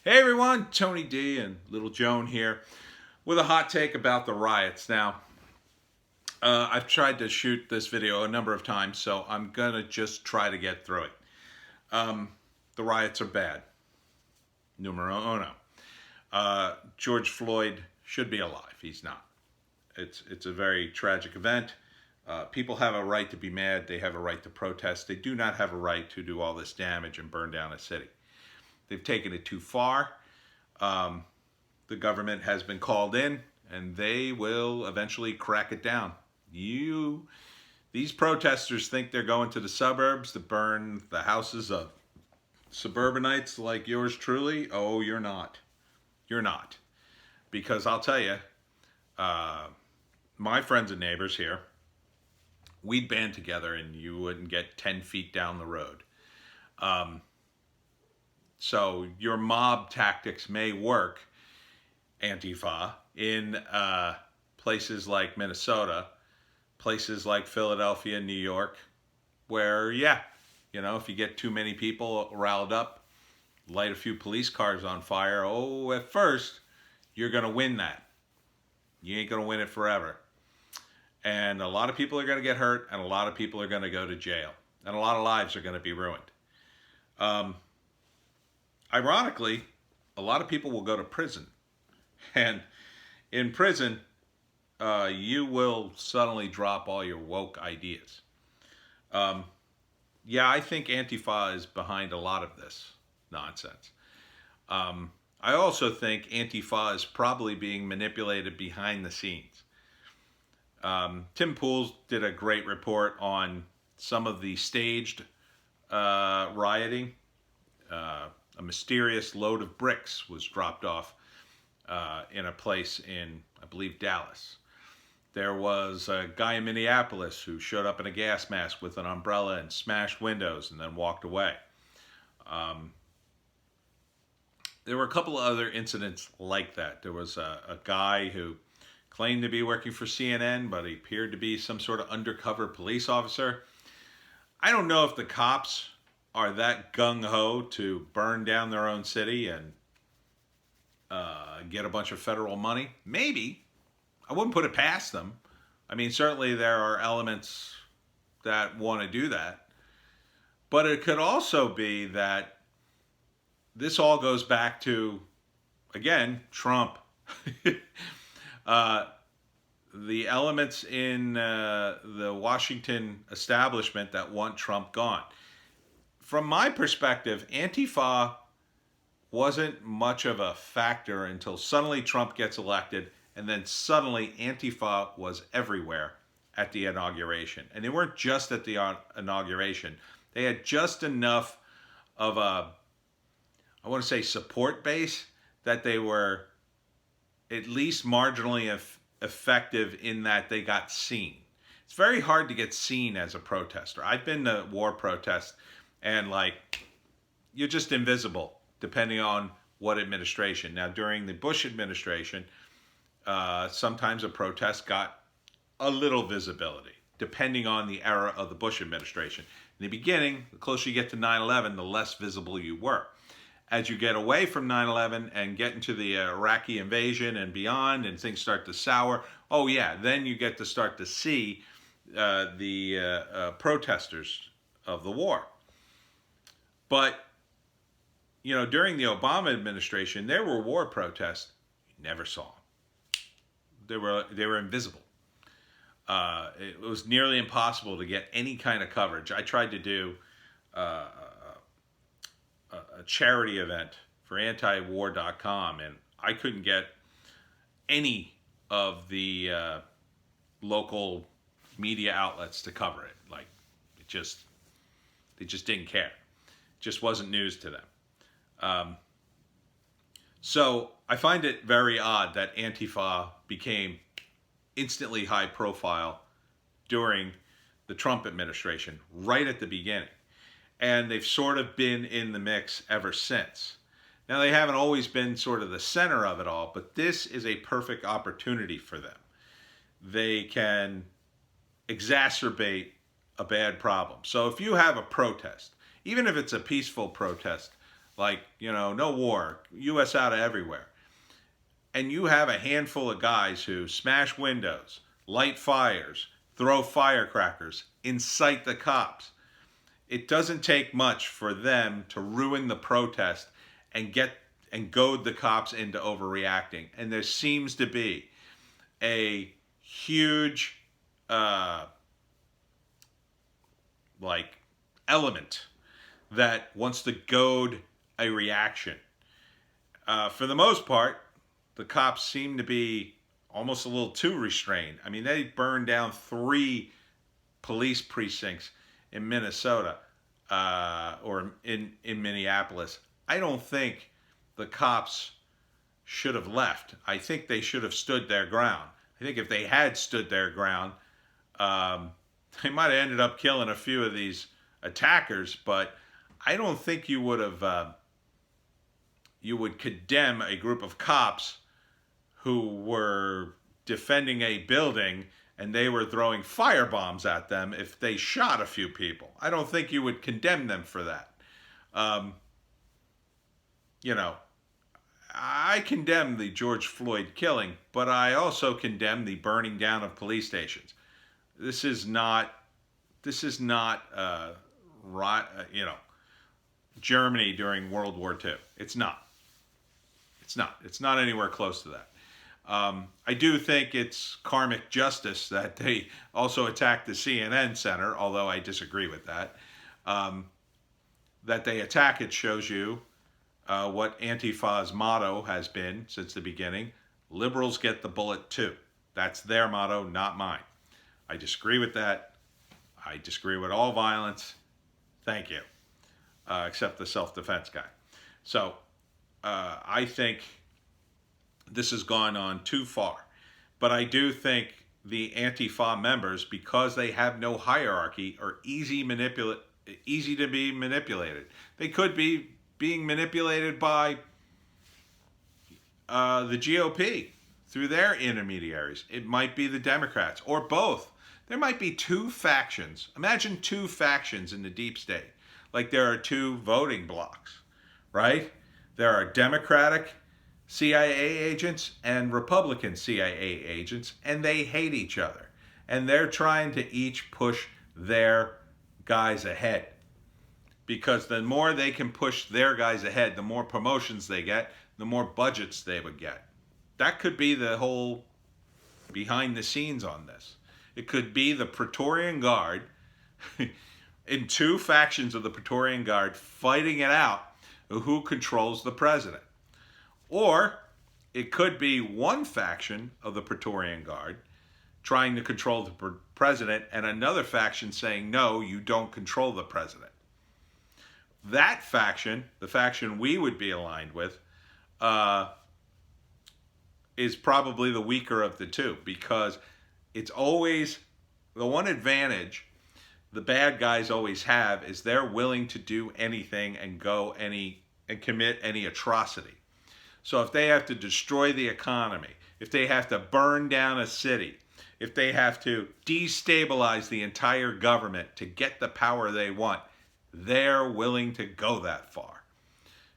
Hey everyone, Tony D and Little Joan here with a hot take about the riots. Now, I've tried to shoot this video a number of times, so I'm gonna just try to get through it. The riots are bad. Numero uno. George Floyd should be alive. He's not. It's a very tragic event. People have a right to be mad. They have a right to protest. They do not have a right to do all this damage and burn down a city. They've taken it too far. The government has been called in, and they will eventually crack it down. These protesters think they're going to the suburbs to burn the houses of suburbanites like yours truly. Oh, you're not. You're not. Because I'll tell you, my friends and neighbors here, we'd band together and you wouldn't get 10 feet down the road. So your mob tactics may work, Antifa, in places like Minnesota, places like Philadelphia, New York, where, if you get too many people riled up, light a few police cars on fire, at first, you're going to win that. You ain't going to win it forever. And a lot of people are going to get hurt, and a lot of people are going to go to jail, and a lot of lives are going to be ruined. Ironically, a lot of people will go to prison. And in prison, you will suddenly drop all your woke ideas. I think Antifa is behind a lot of this nonsense. I also think Antifa is probably being manipulated behind the scenes. Tim Pool's did a great report on some of the staged rioting. A mysterious load of bricks was dropped off in a place in, I believe, Dallas. There was a guy in Minneapolis who showed up in a gas mask with an umbrella and smashed windows and then walked away. There were a couple of other incidents like that. There was a guy who claimed to be working for CNN, but he appeared to be some sort of undercover police officer. I don't know if the cops are that gung-ho to burn down their own city and get a bunch of federal money. Maybe. I wouldn't put it past them. I mean, certainly there are elements that want to do that. But it could also be that this all goes back to, again, Trump. The elements in the Washington establishment that want Trump gone. From my perspective, Antifa wasn't much of a factor until suddenly Trump gets elected, and then suddenly Antifa was everywhere at the inauguration. And they weren't just at the inauguration. They had just enough of a, I want to say, support base that they were at least marginally effective in that they got seen. It's very hard to get seen as a protester. I've been to war protests, and you're just invisible depending on what administration. Now, during the Bush administration, sometimes a protest got a little visibility, depending on the era of the Bush administration. In the beginning, the closer you get to 9/11, the less visible you were. As you get away from 9/11 and get into the Iraqi invasion and beyond, and things start to sour, then you get to start to see the protesters of the war. But, during the Obama administration, there were war protests you never saw. They were invisible. It was nearly impossible to get any kind of coverage. I tried to do a charity event for antiwar.com, and I couldn't get any of the local media outlets to cover it. They just didn't care. It just wasn't news to them. So I find it very odd that Antifa became instantly high profile during the Trump administration, right at the beginning. And they've sort of been in the mix ever since. Now, they haven't always been sort of the center of it all, but this is a perfect opportunity for them. They can exacerbate a bad problem. So if you have a protest, even if it's a peaceful protest, like, no war, U.S. out of everywhere. And you have a handful of guys who smash windows, light fires, throw firecrackers, incite the cops. It doesn't take much for them to ruin the protest and goad the cops into overreacting. And there seems to be a huge like element that wants to goad a reaction. For the most part, the cops seem to be almost a little too restrained. I mean, they burned down 3 police precincts in Minnesota or in Minneapolis. I don't think the cops should have left. I think they should have stood their ground. I think if they had stood their ground, they might have ended up killing a few of these attackers, but I don't think you would have you would condemn a group of cops who were defending a building and they were throwing firebombs at them if they shot a few people. I don't think you would condemn them for that. I condemn the George Floyd killing, but I also condemn the burning down of police stations. This is not Germany during World War II. It's not. It's not anywhere close to that. I do think it's karmic justice that they also attacked the CNN Center, although I disagree with that. That they attack it shows you what Antifa's motto has been since the beginning. Liberals get the bullet too. That's their motto, not mine. I disagree with that. I disagree with all violence. Thank you. Except the self-defense guy. So I think this has gone on too far. But I do think the Antifa members, because they have no hierarchy, are easy to be manipulated. They could be being manipulated by the GOP through their intermediaries. It might be the Democrats or both. There might be 2 factions. Imagine 2 factions in the deep state. Like there are 2 voting blocks, right? There are Democratic CIA agents and Republican CIA agents, and they hate each other. And they're trying to each push their guys ahead. Because the more they can push their guys ahead, the more promotions they get, the more budgets they would get. That could be the whole behind the scenes on this. It could be the Praetorian Guard in 2 factions of the Praetorian Guard fighting it out who controls the president. Or it could be one faction of the Praetorian Guard trying to control the president and another faction saying, no, you don't control the president. That faction, the faction we would be aligned with, is probably the weaker of the 2, because it's always the one advantage the bad guys always have is they're willing to do anything and commit any atrocity. So if they have to destroy the economy, if they have to burn down a city, if they have to destabilize the entire government to get the power they want, they're willing to go that far.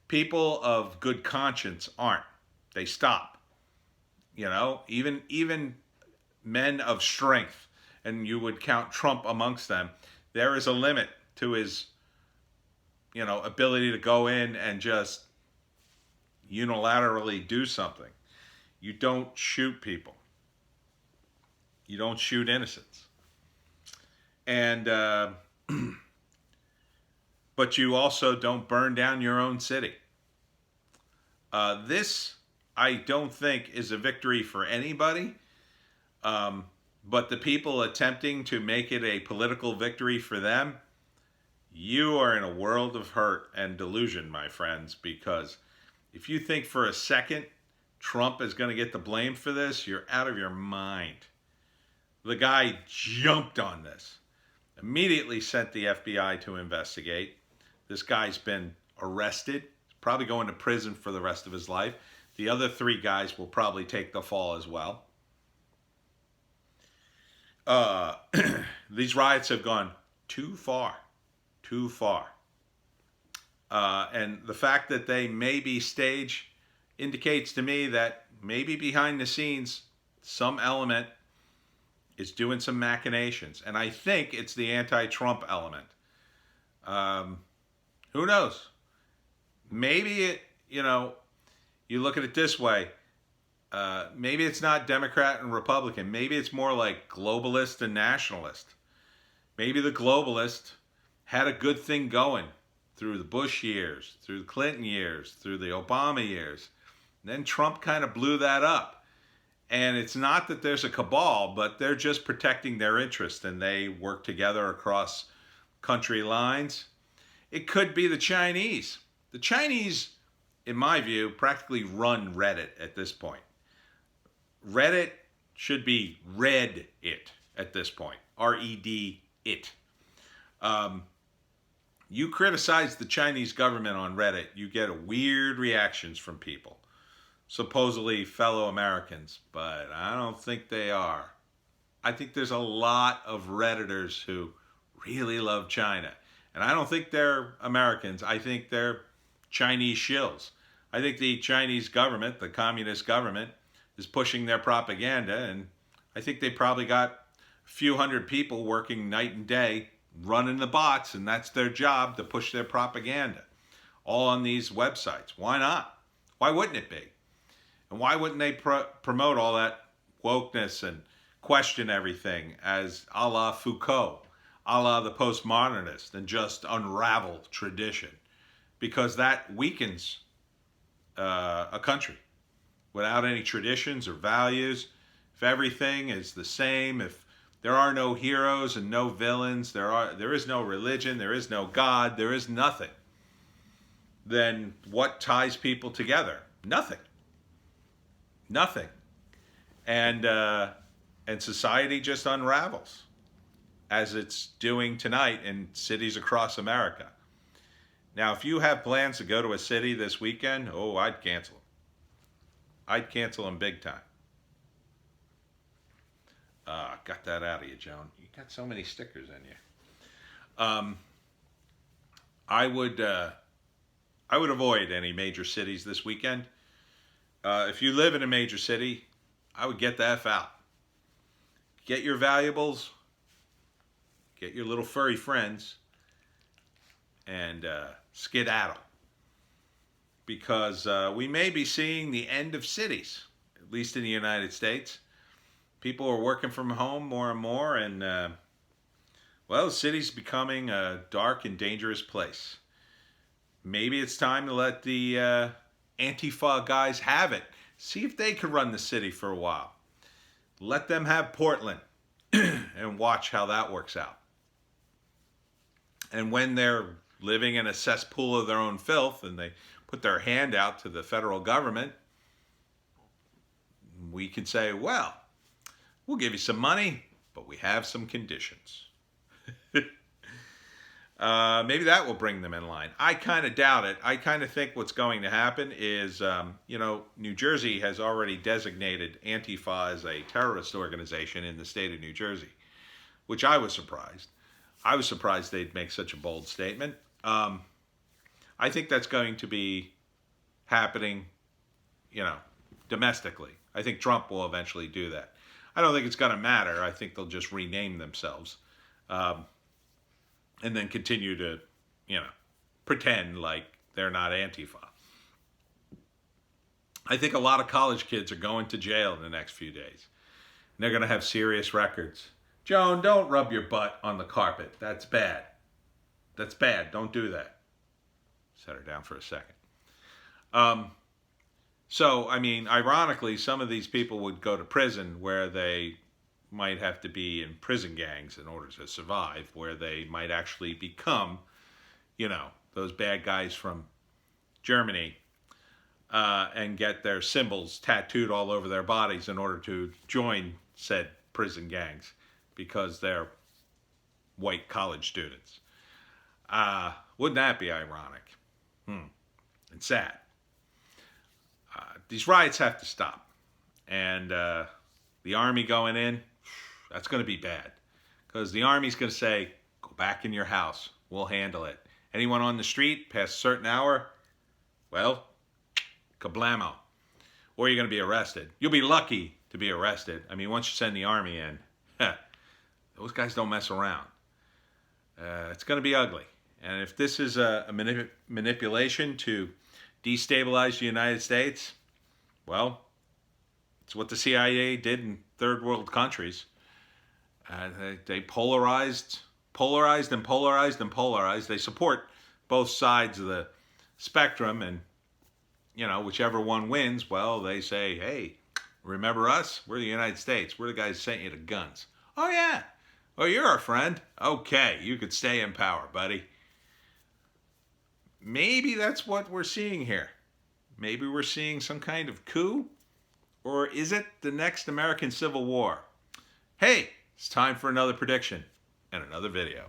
People of good conscience aren't. They stop. Even men of strength, and you would count Trump amongst them, there is a limit to his, ability to go in and just unilaterally do something. You don't shoot people. You don't shoot innocents. And, but you also don't burn down your own city. This, I don't think, is a victory for anybody. But the people attempting to make it a political victory for them, you are in a world of hurt and delusion, my friends, because if you think for a second Trump is going to get the blame for this, you're out of your mind. The guy jumped on this, immediately sent the FBI to investigate. This guy's been arrested, probably going to prison for the rest of his life. The other 3 guys will probably take the fall as well. These riots have gone too far. And the fact that they may be staged indicates to me that maybe behind the scenes, some element is doing some machinations. And I think it's the anti-Trump element. Who knows? Maybe you look at it this way. Maybe it's not Democrat and Republican. Maybe it's more like globalist and nationalist. Maybe the globalist had a good thing going through the Bush years, through the Clinton years, through the Obama years. Then Trump kind of blew that up. And it's not that there's a cabal, but they're just protecting their interest, and they work together across country lines. It could be the Chinese. The Chinese, in my view, practically run Reddit at this point. Reddit should be read it at this point. R-E-D it. You criticize the Chinese government on Reddit, you get weird reactions from people. Supposedly fellow Americans, but I don't think they are. I think there's a lot of Redditors who really love China. And I don't think they're Americans. I think they're Chinese shills. I think the Chinese government, the communist government, is pushing their propaganda, and I think they probably got a few hundred people working night and day running the bots, and that's their job, to push their propaganda all on these websites. Why not? Why wouldn't it be? And why wouldn't they promote all that wokeness and question everything as a la Foucault, a la the postmodernist, and just unravel tradition? Because that weakens a country. Without any traditions or values, if everything is the same, if there are no heroes and no villains, there is no religion, there is no God, there is nothing, then what ties people together? Nothing. Nothing. And society just unravels, as it's doing tonight in cities across America. Now, if you have plans to go to a city this weekend, I'd cancel them. I'd cancel them big time. Got that out of you, Joan. You got so many stickers in you. I would avoid any major cities this weekend. If you live in a major city, I would get the F out. Get your valuables, get your little furry friends, and skedaddle. Because we may be seeing the end of cities, at least in the United States. People are working from home more and more, and the city's becoming a dark and dangerous place. Maybe it's time to let the Antifa guys have it. See if they could run the city for a while. Let them have Portland and watch how that works out. And when they're living in a cesspool of their own filth and they put their hand out to the federal government, we can say, well, we'll give you some money, but we have some conditions. Maybe that will bring them in line. I kind of doubt it. I kind of think what's going to happen is, New Jersey has already designated Antifa as a terrorist organization in the state of New Jersey, which I was surprised. I was surprised they'd make such a bold statement. I think that's going to be happening, domestically. I think Trump will eventually do that. I don't think it's going to matter. I think they'll just rename themselves. And then continue to, pretend like they're not Antifa. I think a lot of college kids are going to jail in the next few days. And they're going to have serious records. Joan, don't rub your butt on the carpet. That's bad. That's bad. Don't do that. Set her down for a second. Ironically, some of these people would go to prison where they might have to be in prison gangs in order to survive, where they might actually become, those bad guys from Germany, and get their symbols tattooed all over their bodies in order to join said prison gangs because they're white college students. Wouldn't that be ironic? And sad. These riots have to stop. And the army going in, that's going to be bad. Because the army's going to say, go back in your house. We'll handle it. Anyone on the street past a certain hour, well, kablamo. Or you're going to be arrested. You'll be lucky to be arrested. I mean, once you send the army in, those guys don't mess around. It's going to be ugly. And if this is a manipulation to destabilize the United States, well, it's what the CIA did in third world countries. They polarized and polarized and polarized. They support both sides of the spectrum, and whichever one wins, well, they say, hey, remember us? We're the United States. We're the guys who sent you the guns. Oh, yeah. Oh, you're our friend. Okay, you could stay in power, buddy. Maybe that's what we're seeing here. Maybe we're seeing some kind of coup. Or is it the next American Civil War? Hey, it's time for another prediction and another video.